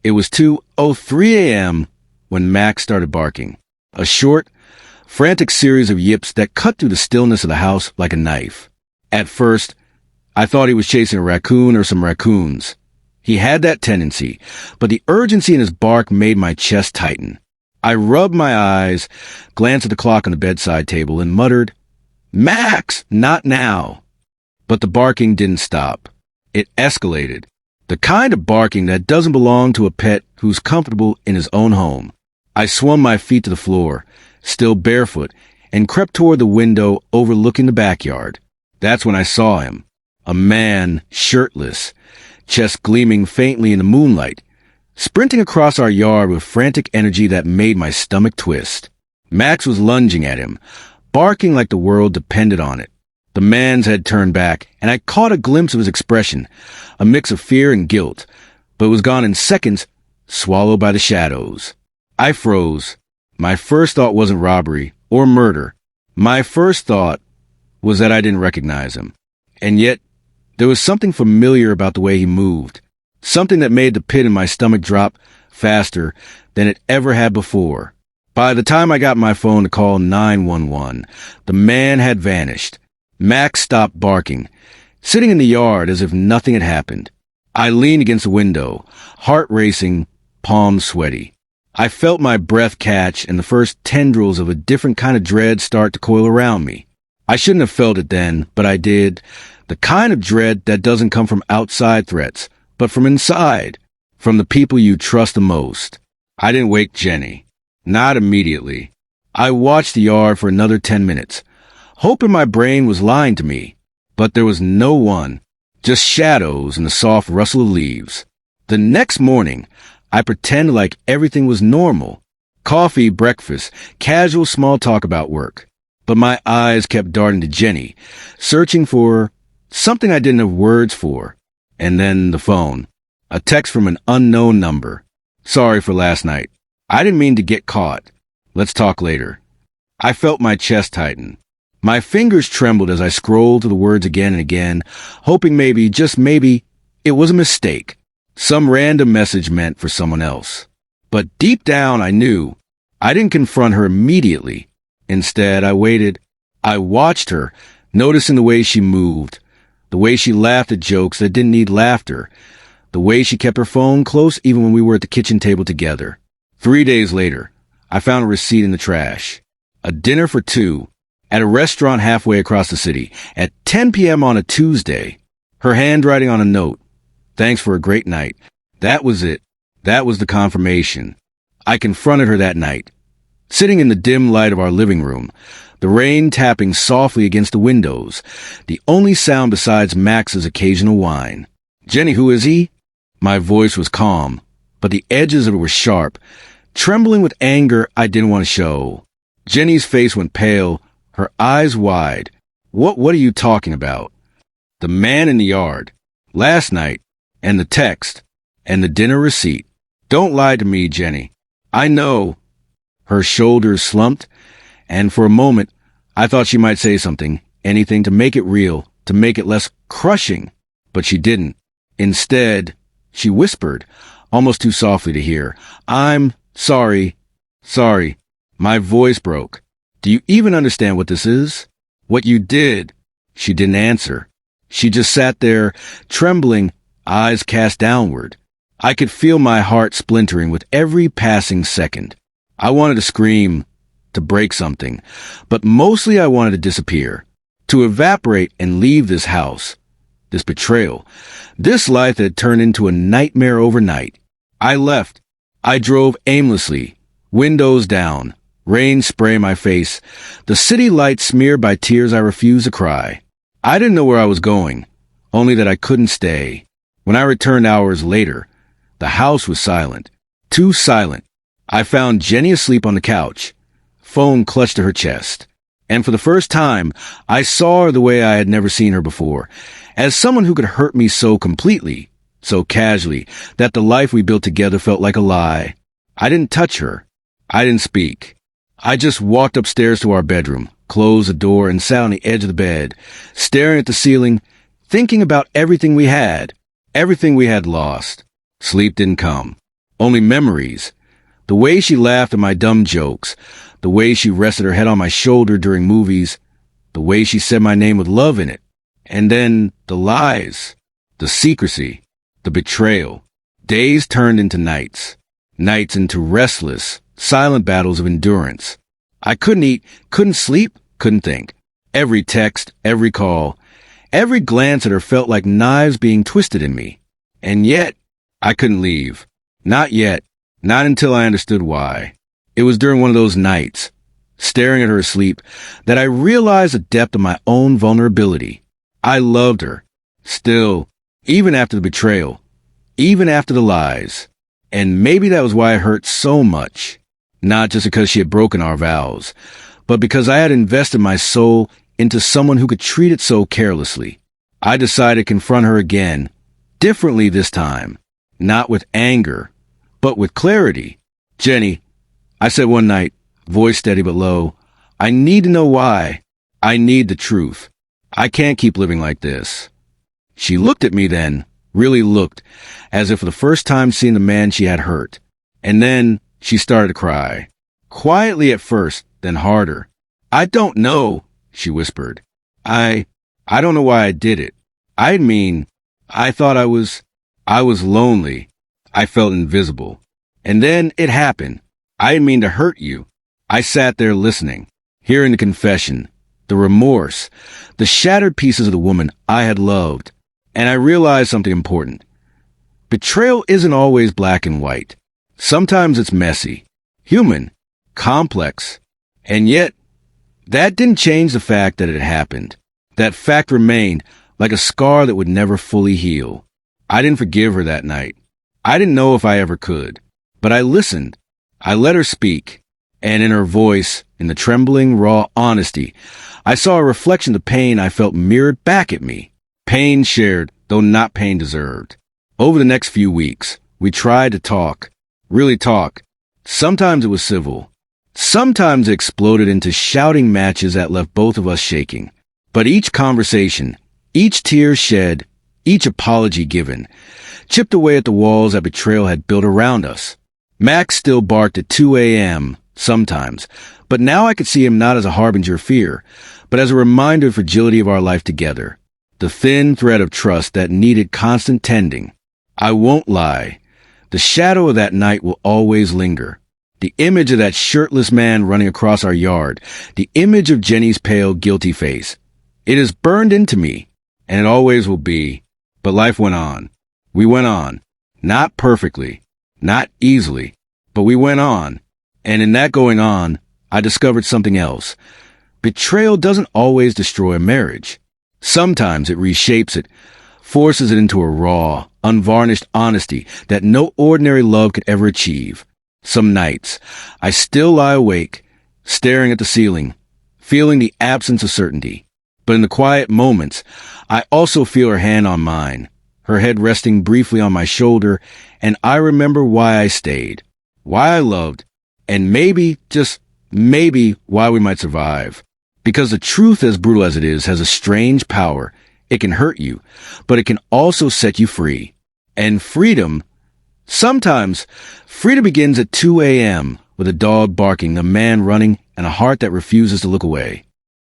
It was 2:03 a.m. when Max started barking. A short, frantic series of yips that cut through the stillness of the house like a knife. At first, I thought he was chasing a raccoon or some raccoons. He had that tendency, but the urgency in his bark made my chest tighten. I rubbed my eyes, glanced at the clock on the bedside table, and muttered, "Max, not now." But the barking didn't stop. It escalated. The kind of barking that doesn't belong to a pet who's comfortable in his own home. I swung my feet to the floor, still barefoot, and crept toward the window overlooking the backyard. That's when I saw him. A man, shirtless, chest gleaming faintly in the moonlight, sprinting across our yard with frantic energy that made my stomach twist. Max was lunging at him, barking like the world depended on it. The man's head turned back, and I caught a glimpse of his expression, a mix of fear and guilt, but it was gone in seconds, swallowed by the shadows. I froze. My first thought wasn't robbery or murder. My first thought was that I didn't recognize him. And yet, there was something familiar about the way he moved, something that made the pit in my stomach drop faster than it ever had before. By the time I got my phone to call 911, the man had vanished. Max stopped barking, sitting in the yard as if nothing had happened. I leaned against the window, heart racing, palms sweaty. I felt my breath catch and the first tendrils of a different kind of dread start to coil around me. I shouldn't have felt it then, but I did. The kind of dread that doesn't come from outside threats, but from inside, from the people you trust the most. I didn't wake Jenny. Not immediately. I watched the yard for another 10 minutes, hoping my brain was lying to me. But there was no one, just shadows and the soft rustle of leaves. The next morning, I pretended like everything was normal. Coffee, breakfast, casual small talk about work. But my eyes kept darting to Jenny, searching for something I didn't have words for. And then the phone. A text from an unknown number. "Sorry for last night. I didn't mean to get caught. Let's talk later." I felt my chest tighten. My fingers trembled as I scrolled through the words again and again, hoping maybe, just maybe, it was a mistake. Some random message meant for someone else. But deep down I knew. I didn't confront her immediately. Instead, I waited. I watched her, noticing the way she moved, the way she laughed at jokes that didn't need laughter, the way she kept her phone close even when we were at the kitchen table together. 3 days later, I found a receipt in the trash. A dinner for two at a restaurant halfway across the city at 10 p.m. on a Tuesday. Her handwriting on a note. "Thanks for a great night." That was it. That was the confirmation. I confronted her that night. Sitting in the dim light of our living room, the rain tapping softly against the windows, the only sound besides Max's occasional whine. "Jenny, who is he?" My voice was calm, but the edges of it were sharp, trembling with anger I didn't want to show. Jenny's face went pale, her eyes wide. What are you talking about?" "The man in the yard. Last night. And the text. And the dinner receipt. Don't lie to me, Jenny. I know." Her shoulders slumped, and for a moment, I thought she might say something, anything to make it real, to make it less crushing. But she didn't. Instead, she whispered, almost too softly to hear, "I'm sorry. Sorry." My voice broke. "Do you even understand what this is? What you did?" She didn't answer. She just sat there, trembling, eyes cast downward. I could feel my heart splintering with every passing second. I wanted to scream, to break something, but mostly I wanted to disappear, to evaporate and leave this house, this betrayal, this life that had turned into a nightmare overnight. I left. I drove aimlessly, windows down, rain spray my face, the city lights smeared by tears I refused to cry. I didn't know where I was going, only that I couldn't stay. When I returned hours later, the house was silent, too silent. I found Jenny asleep on the couch, phone clutched to her chest. And for the first time, I saw her the way I had never seen her before, as someone who could hurt me so completely, so casually, that the life we built together felt like a lie. I didn't touch her. I didn't speak. I just walked upstairs to our bedroom, closed the door, and sat on the edge of the bed, staring at the ceiling, thinking about everything we had lost. Sleep didn't come. only memories. The way she laughed at my dumb jokes, the way she rested her head on my shoulder during movies, the way she said my name with love in it. And then the lies, the secrecy, the betrayal. Days turned into nights, nights into restless, silent battles of endurance. I couldn't eat, couldn't sleep, couldn't think. Every text, every call, every glance at her felt like knives being twisted in me. And yet, I couldn't leave. Not yet. Not until I understood why. It was during one of those nights, staring at her asleep, that I realized the depth of my own vulnerability. I loved her. Still, even after the betrayal, even after the lies. And maybe that was why it hurt so much. Not just because she had broken our vows, but because I had invested my soul into someone who could treat it so carelessly. I decided to confront her again, differently this time, not with anger, but with clarity. Jenny, I said one night, voice steady but low, I need to know why. I need the truth. I can't keep living like this. She looked at me then, really looked, as if for the first time seeing the man she had hurt. And then she started to cry. Quietly at first, then harder. I don't know, she whispered. I don't know why I did it. I thought I was lonely. I felt invisible. And then it happened. I didn't mean to hurt you. I sat there listening, hearing the confession, the remorse, the shattered pieces of the woman I had loved. And I realized something important. Betrayal isn't always black and white. Sometimes it's messy, human, complex. And yet, that didn't change the fact that it happened. That fact remained like a scar that would never fully heal. I didn't forgive her that night. I didn't know if I ever could. But I listened. I let her speak. And in her voice, in the trembling, raw honesty, I saw a reflection of the pain I felt mirrored back at me. Pain shared, though not pain deserved. Over the next few weeks, we tried to talk. Really talk. Sometimes it was civil. Sometimes it exploded into shouting matches that left both of us shaking. But each conversation, each tear shed, each apology given, chipped away at the walls that betrayal had built around us. Max still barked at 2 a.m. sometimes, but now I could see him not as a harbinger of fear, but as a reminder of the fragility of our life together, the thin thread of trust that needed constant tending. I won't lie. The shadow of that night will always linger. The image of that shirtless man running across our yard, the image of Jenny's pale, guilty face. It is burned into me, and it always will be. But life went on. We went on. Not perfectly. Not easily. But we went on. And in that going on, I discovered something else. Betrayal doesn't always destroy a marriage. Sometimes it reshapes it, forces it into a raw, unvarnished honesty that no ordinary love could ever achieve. Some nights, I still lie awake, staring at the ceiling, feeling the absence of certainty. But in the quiet moments, I also feel her hand on mine, her head resting briefly on my shoulder, and I remember why I stayed, why I loved, and maybe, just maybe, why we might survive. Because the truth, as brutal as it is, has a strange power. It can hurt you, but it can also set you free. And freedom, sometimes, freedom begins at 2 a.m. with a dog barking, a man running, and a heart that refuses to look away.